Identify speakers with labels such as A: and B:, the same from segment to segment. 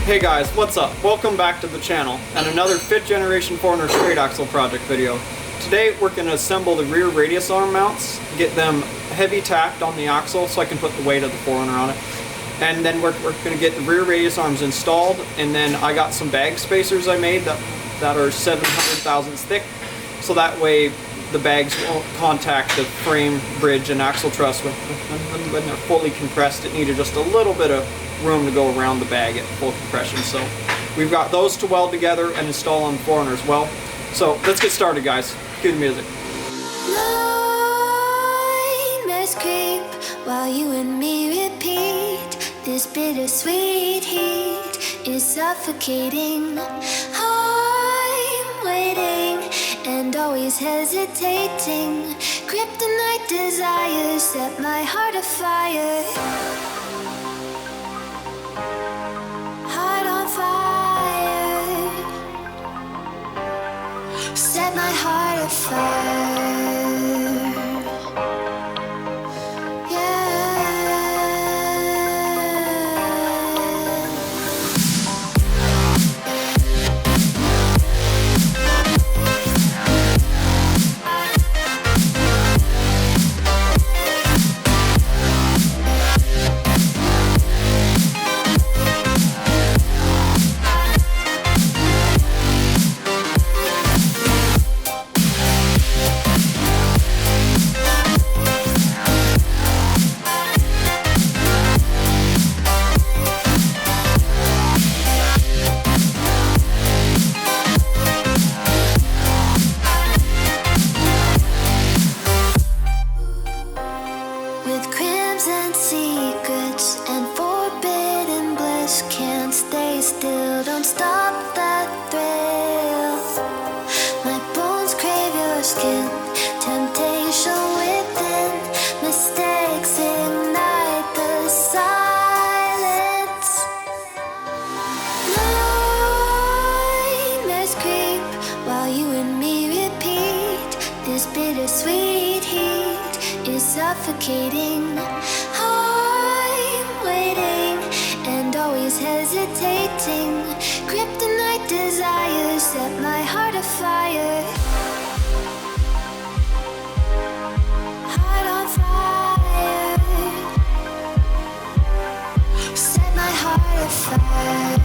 A: Hey guys, what's up? Welcome back to the channel and another 5th generation 4RUNNER straight axle project video. Today we're going to assemble the rear radius arm mounts, get them heavy tacked on the axle so I can put the weight of the 4RUNNER on it. And then we're going to get the rear radius arms installed, and then I got some bag spacers I made that are 700 thousandths thick, so that way the bags won't contact the frame, bridge, and axle truss when they're fully compressed. It needed just a little bit of room to go around the bag at full compression. So we've got those to weld together and install on the 4RUNNER as well. So let's get started, guys. Cue the music.
B: Nightmares creep while you and me repeat. This bittersweet heat is suffocating. I'm waiting and always hesitating. Kryptonite desires set my heart afire. Heart on fire. Set my heart afire. Don't stop that thrill. My bones crave your skin. Temptation within. Mistakes ignite the silence. Nightmares creep while you and me repeat. This bittersweet heat is suffocating. I'm waiting and always hesitating. Kryptonite desires set my heart afire. Heart on fire. Set my heart afire.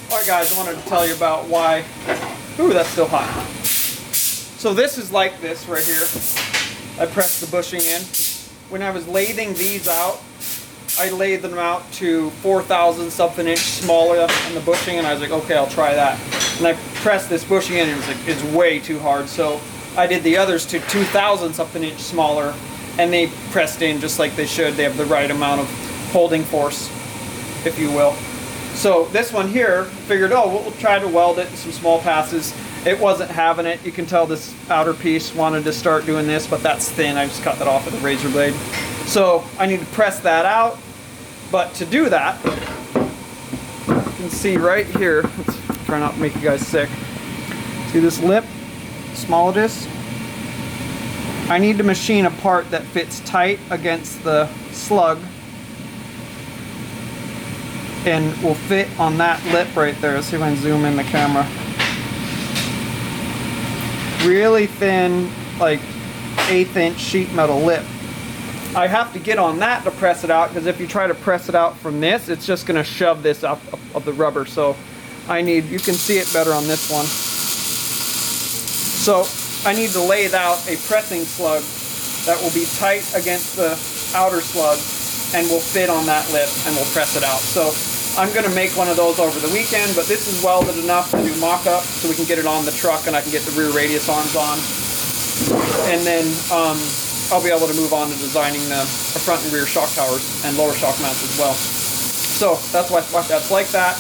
A: Alright guys, I wanted to tell you about why... Ooh, that's still hot. So this is like this right here. I pressed the bushing in. When I was lathing these out, I laid them out to 4/1000 of an inch smaller than the bushing, and I was like, okay, I'll try that. And I pressed this bushing in, and it was like, it's way too hard. So I did the others to 2/1000 of an inch smaller, and they pressed in just like they should. They have the right amount of holding force. if you will. So this one here, figured, oh, we'll try to weld it in some small passes. It wasn't having it. You can tell this outer piece wanted to start doing this, but that's thin. I just cut that off with a razor blade. So I need to press that out. But to do that, you can see right here, let's try not to make you guys sick. See this lip, small it is? I need to machine a part that fits tight against the slug and will fit on that lip right there. Let's see if I can zoom in the camera. Really thin, like 1/8 inch sheet metal lip. I have to get on that to press it out, because if you try to press it out from this, it's just going to shove this up of the rubber. So I need, you can see it better on this one. So I need to lay out a pressing slug that will be tight against the outer slug and will fit on that lip, and we'll press it out. So I'm going to make one of those over the weekend, but this is welded enough to do mock-up so we can get it on the truck and I can get the rear radius arms on. And then I'll be able to move on to designing the front and rear shock towers and lower shock mounts as well. So that's why that's like that.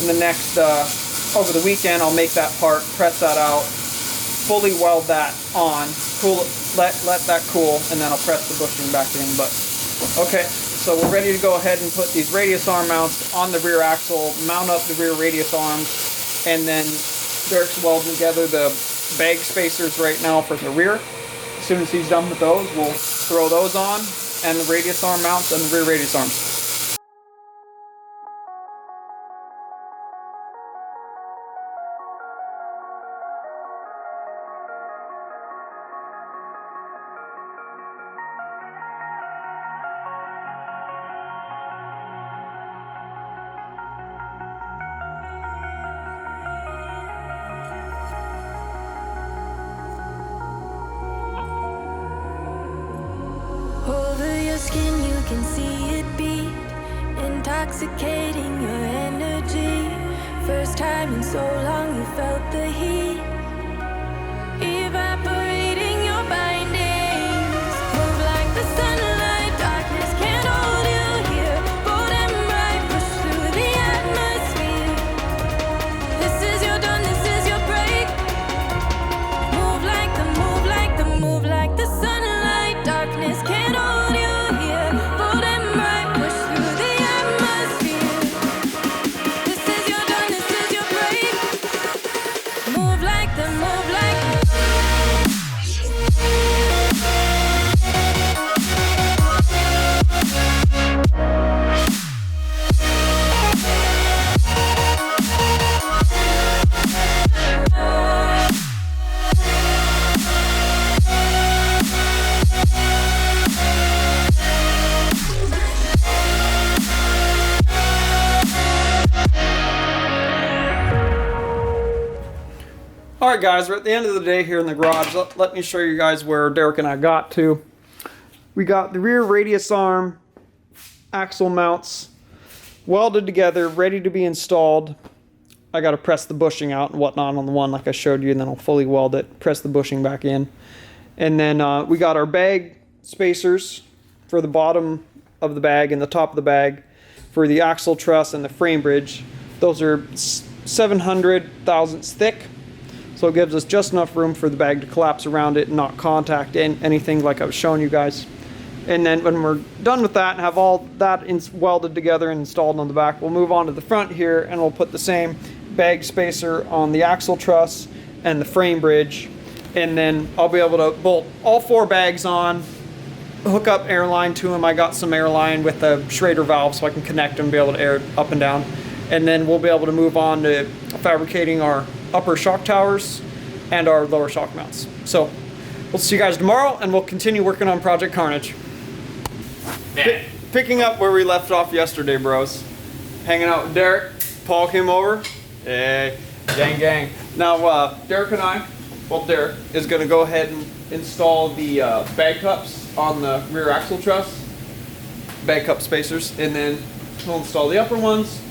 A: And the next, over the weekend, I'll make that part, press that out, fully weld that on, cool, let that cool, and then I'll press the bushing back in. But okay, so we're ready to go ahead and put these radius arm mounts on the rear axle, mount up the rear radius arms, and then Derek's welding together the bag spacers right now for the rear. As soon as he's done with those, we'll throw those on, and the radius arm mounts and the rear radius arms.
B: Over your skin you can see it beat, intoxicating your energy. First time in so long you felt the heat, evaporating your bindings. Move like the sunlight, darkness can't hold you here. Bold and bright, push through the atmosphere. This is your dawn, this is your break. Move like the sunlight, darkness can't hold you here. Bold and bright, push through the atmosphere. This is your dawn, this is your break. Move like the
A: Alright guys, we're at the end of the day here in the garage. Let me show you guys where Derek and I got to. We got the rear radius arm axle mounts welded together, ready to be installed. I got to press the bushing out and whatnot on the one like I showed you, and then I'll fully weld it, press the bushing back in. And then we got our bag spacers for the bottom of the bag and the top of the bag for the axle truss and the frame bridge. Those are 700 thousandths thick. So it gives us just enough room for the bag to collapse around it and not contact anything like I was showing you guys. And then when we're done with that and have all that welded together and installed on the back, we'll move on to the front here and we'll put the same bag spacer on the axle truss and the frame bridge. And then I'll be able to bolt all 4 bags on, hook up airline to them. I got some airline with a Schrader valve so I can connect them, be able to air up and down. And then we'll be able to move on to fabricating our upper shock towers and our lower shock mounts. So we'll see you guys tomorrow and we'll continue working on Project Carnage. Yeah. Picking up where we left off yesterday, bros. Hanging out with Derek. Paul came over. Hey, gang. Now Derek and I, well Derek, is going to go ahead and install the bag cups on the rear axle truss. Bag cup spacers, and then we'll install the upper ones.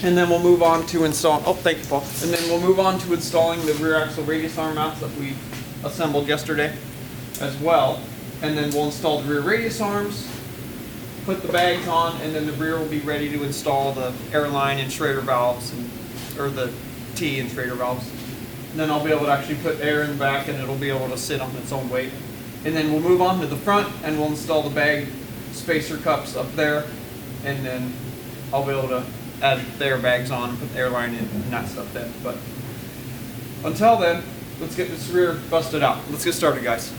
A: And then we'll move on to install, oh thank you Paul. And then we'll move on to installing the rear axle radius arm mounts that we assembled yesterday as well. And then we'll install the rear radius arms. put the bags on, and then the rear will be ready to install the airline and Schrader valves, or the T and Schrader valves. And then I'll be able to actually put air in the back, and it'll be able to sit on its own weight. And then we'll move on to the front, and we'll install the bag spacer cups up there, and then I'll be able to add the airbags on and put the airline in and that stuff then. But until then, let's get this rear busted out. Let's get started, guys.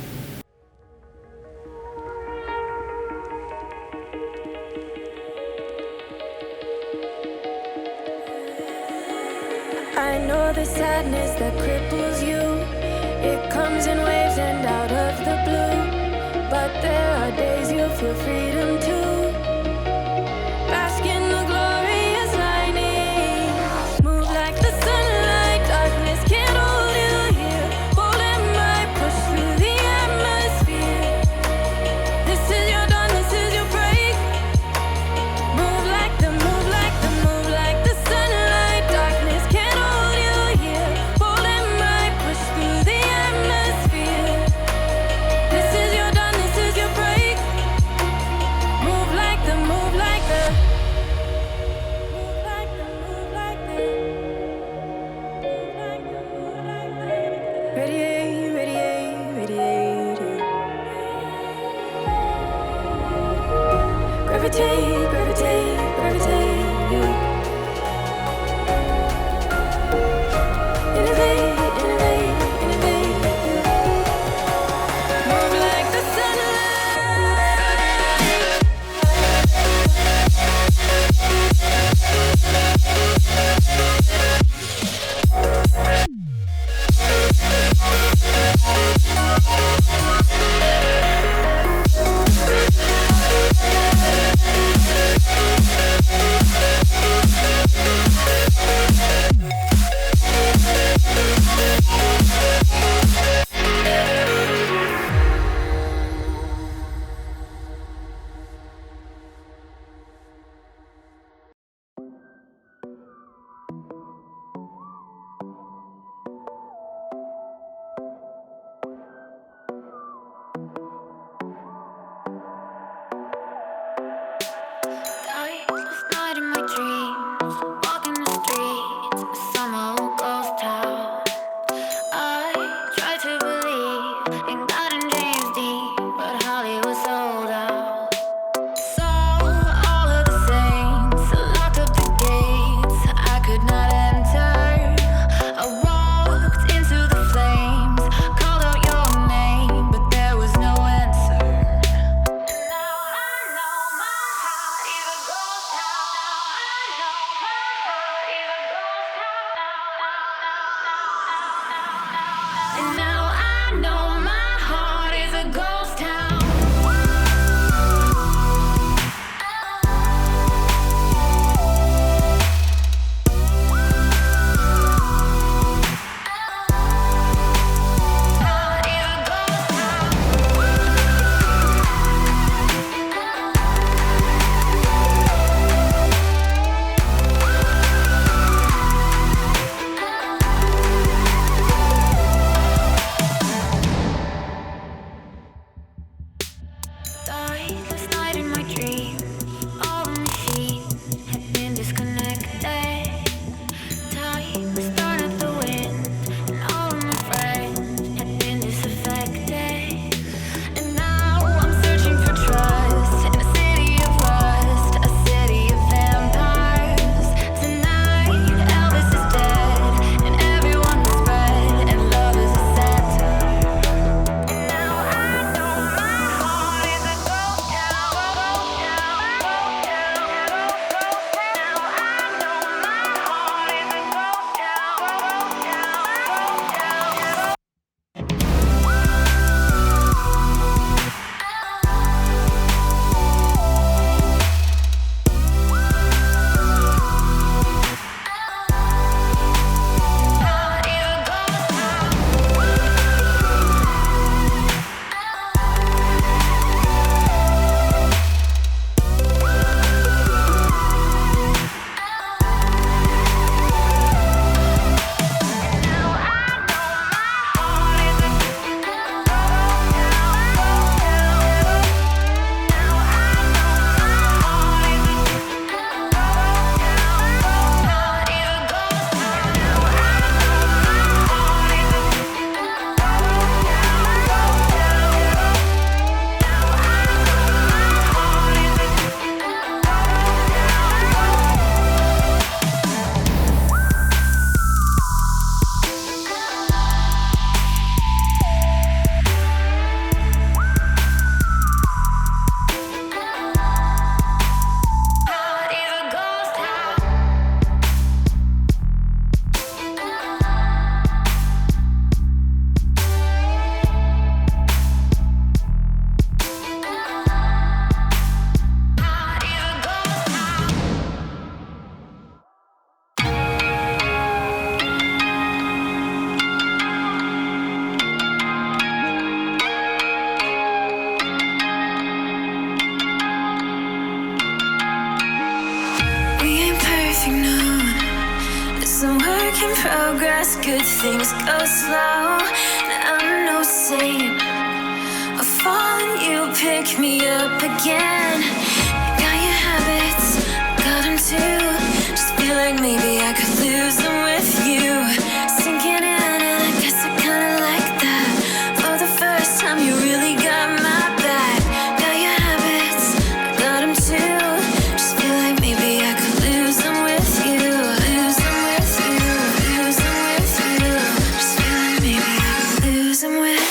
B: I know the sadness that cripples you. It comes in waves and out of the blue. But there are days you feel freedom too. Bask in the glorious lightning. Move like the sunlight. Darkness can't hold you here. Bold and bright, push through the atmosphere. This is your dawn, this is your break. Move like the sunlight. Darkness can't hold you here. Bold and bright, push through the atmosphere. This is your dawn, this is your break. everything new. It's a work in progress, good things go slow. And I'm no saint. I fall and you pick me up again. You got your habits, got them too. Just feel like maybe I could lose them with you. Sinking in and I guess I kinda like that. For the first time you really got my back. Got your habits, got them too. Just feel like maybe I could lose them with you. Lose them with you, lose them with you. Just feel like maybe I could lose them with.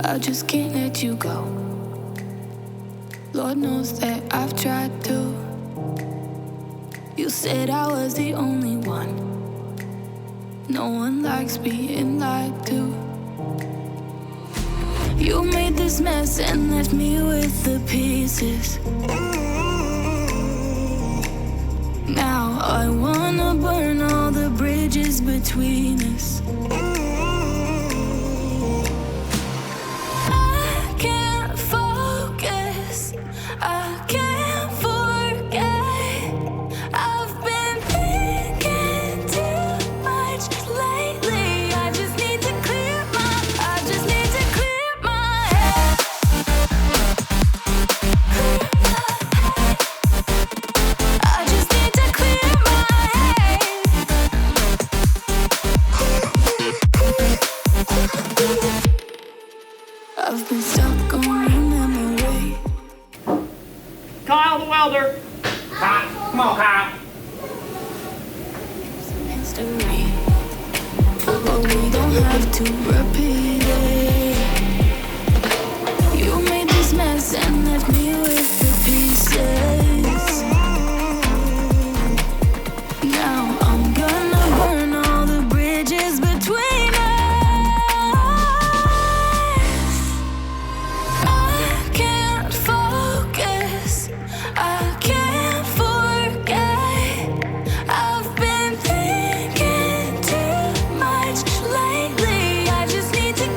C: I just can't let you go. Lord knows that I've tried to. You said I was the only one. No one likes being lied to. You made this mess and left me with the pieces. Now I wanna burn all the bridges between us. I've been stuck on your memory.
A: Kyle the welder. Kyle, come on, Kyle.
C: History, but we don't have to repeat it. You made this mess and left me with the pieces. Now I'm gonna burn all the bridges between us.
B: Need to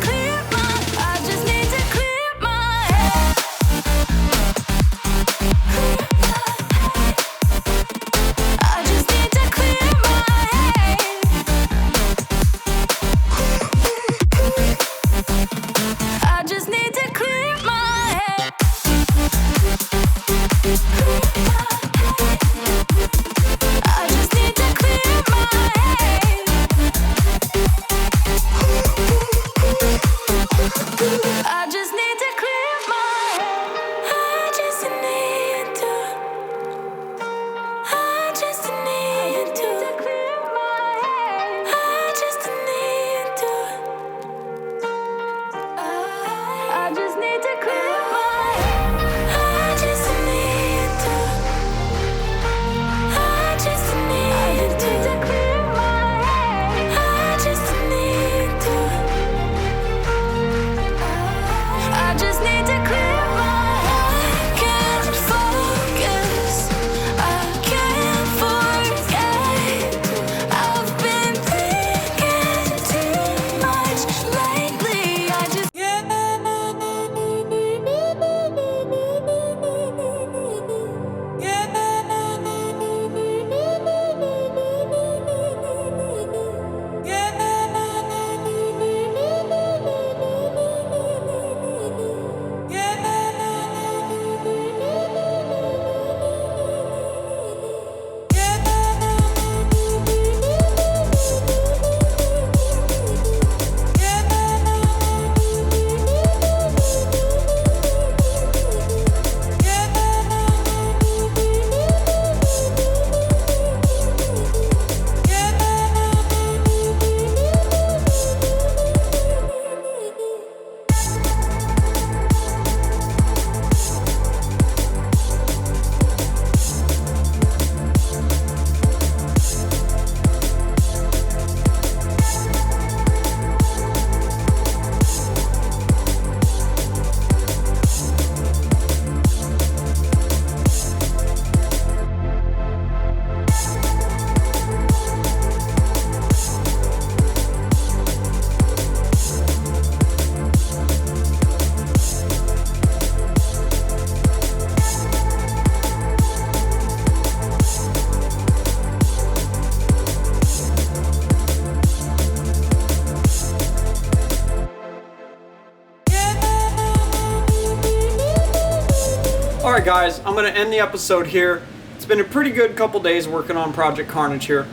A: Alright guys, I'm going to end the episode here. It's been a pretty good couple days working on Project Carnage here.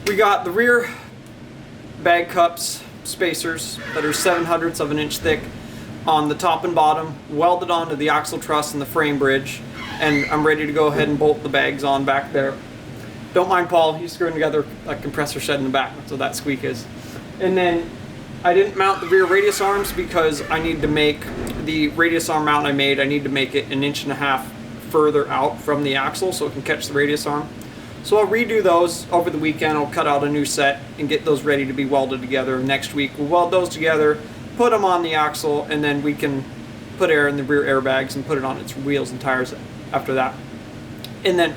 A: We got the rear bag cups, spacers that are 7/100 of an inch thick on the top and bottom, welded onto the axle truss and the frame bridge, and I'm ready to go ahead and bolt the bags on back there. Don't mind Paul, he's screwing together a compressor shed in the back, that's what that squeak is. And then I didn't mount the rear radius arms because I need to make the radius arm mount I need to make it 1.5 inches further out from the axle so it can catch the radius arm. So I'll redo those over the weekend. I'll cut out a new set and get those ready to be welded together. Next week we'll weld those together, put them on the axle, and then we can put air in the rear airbags and put it on its wheels and tires after that. And then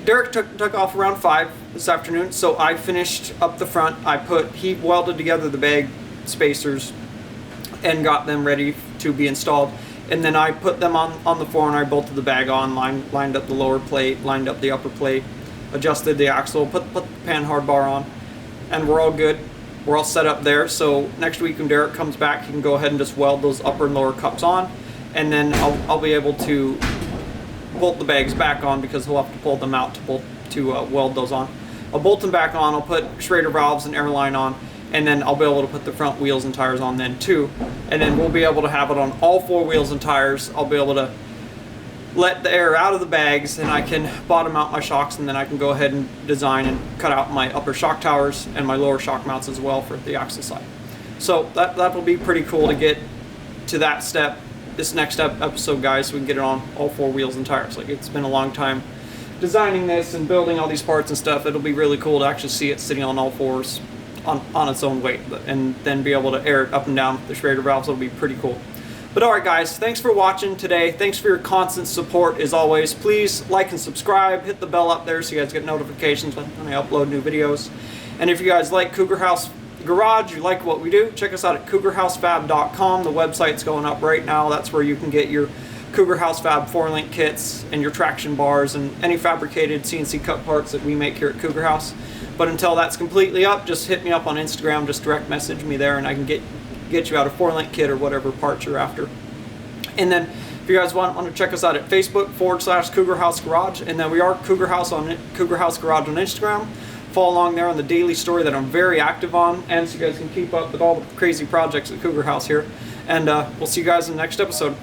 A: Derek took off around 5 this afternoon, so I finished up the front. He welded together the bag spacers and got them ready to be installed. And then I put them on the 4RUNNER. I bolted the bag on, lined up the lower plate, lined up the upper plate, adjusted the axle, put the pan hard bar on, and we're all good. We're all set up there. So next week when Derek comes back, he can go ahead and just weld those upper and lower cups on, and then I'll be able to bolt the bags back on because he'll have to pull them out to weld those on. I'll bolt them back on. I'll put Schrader valves and airline on, and then I'll be able to put the front wheels and tires on then too. And then we'll be able to have it on all 4 wheels and tires. I'll be able to let the air out of the bags, and I can bottom out my shocks, and then I can go ahead and design and cut out my upper shock towers and my lower shock mounts as well for the axle side. So that will be pretty cool to get to that step this next episode, guys, so we can get it on all 4 wheels and tires. Like, it's been a long time designing this and building all these parts and stuff. It'll be really cool to actually see it sitting on all 4s on its own weight, and then be able to air it up and down the Schrader valves. It'll be pretty cool. But alright guys, thanks for watching today. Thanks for your constant support as always. Please like and subscribe, hit the bell up there so you guys get notifications when I upload new videos. And if you guys like Cougar House Garage, you like what we do, check us out at cougarhousefab.com. The website's going up right now. That's where you can get your Cougar House Fab 4-link kits and your traction bars and any fabricated CNC cut parts that we make here at Cougar House. But until that's completely up, just hit me up on Instagram, just direct message me there, and I can get you out a 4-link kit or whatever parts you're after. And then if you guys want to check us out at Facebook /Cougar House Garage, and then we are Cougar House Garage on Instagram. Follow along there on the daily story that I'm very active on, and so you guys can keep up with all the crazy projects at Cougar House here. And we'll see you guys in the next episode.